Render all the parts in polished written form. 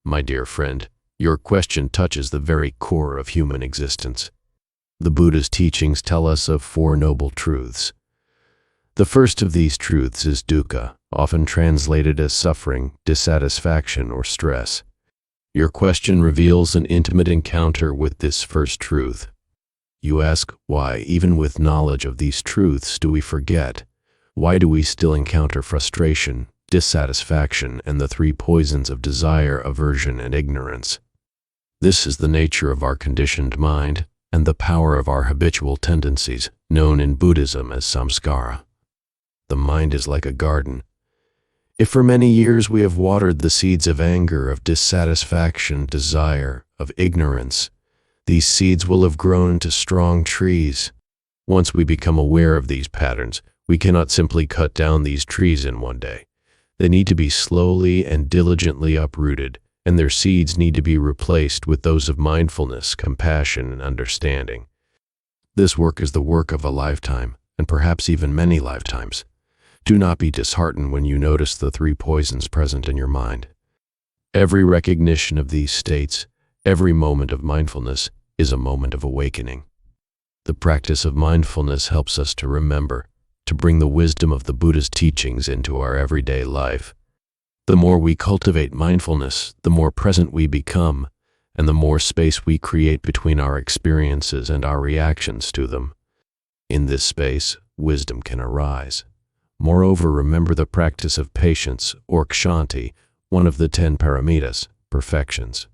My dear friend, your question touches the very core of human existence. The Buddha's teachings tell us of four noble truths. The first of these truths is dukkha, often translated as suffering, dissatisfaction, or stress. Your question reveals an intimate encounter with this first truth. You ask, why, even with knowledge of these truths, do we forget? Why do we still encounter frustration, dissatisfaction, and the three poisons of desire, aversion, and ignorance? This is the nature of our conditioned mind and the power of our habitual tendencies, known in Buddhism as samskara. The mind is like a garden. If for many years we have watered the seeds of anger, of dissatisfaction, desire, of ignorance, these seeds will have grown into strong trees. Once we become aware of these patterns, we cannot simply cut down these trees in one day. They need to be slowly and diligently uprooted, and their seeds need to be replaced with those of mindfulness, compassion, and understanding. This work is the work of a lifetime, and perhaps even many lifetimes. Do not be disheartened when you notice the three poisons present in your mind. Every recognition of these states, every moment of mindfulness, is a moment of awakening. The practice of mindfulness helps us to remember, to bring the wisdom of the Buddha's teachings into our everyday life. The more we cultivate mindfulness, the more present we become, and the more space we create between our experiences and our reactions to them. In this space, wisdom can arise. Moreover, remember the practice of patience, or kshanti, one of the 10 paramitas, perfections.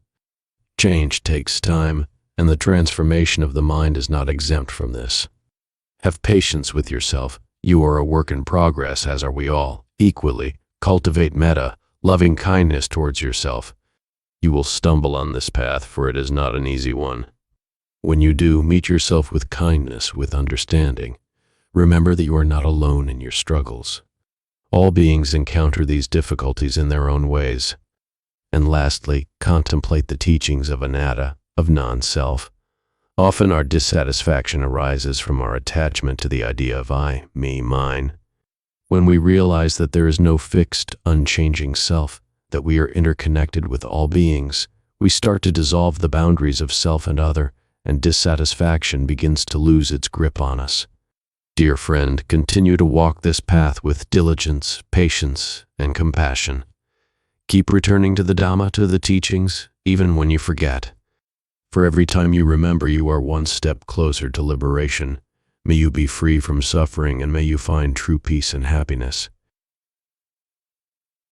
Change takes time, and the transformation of the mind is not exempt from this. Have patience with yourself. You are a work in progress, as are we all. Equally, cultivate metta, loving kindness towards yourself. You will stumble on this path, for it is not an easy one. When you do, meet yourself with kindness, with understanding. Remember that you are not alone in your struggles. All beings encounter these difficulties in their own ways. And lastly, contemplate the teachings of anatta, of non-self. Often our dissatisfaction arises from our attachment to the idea of I, me, mine. When we realize that there is no fixed, unchanging self, that we are interconnected with all beings, we start to dissolve the boundaries of self and other, and dissatisfaction begins to lose its grip on us. Dear friend, continue to walk this path with diligence, patience, and compassion. Keep returning to the Dhamma, to the teachings, even when you forget. For every time you remember, you are one step closer to liberation. May you be free from suffering, and may you find true peace and happiness.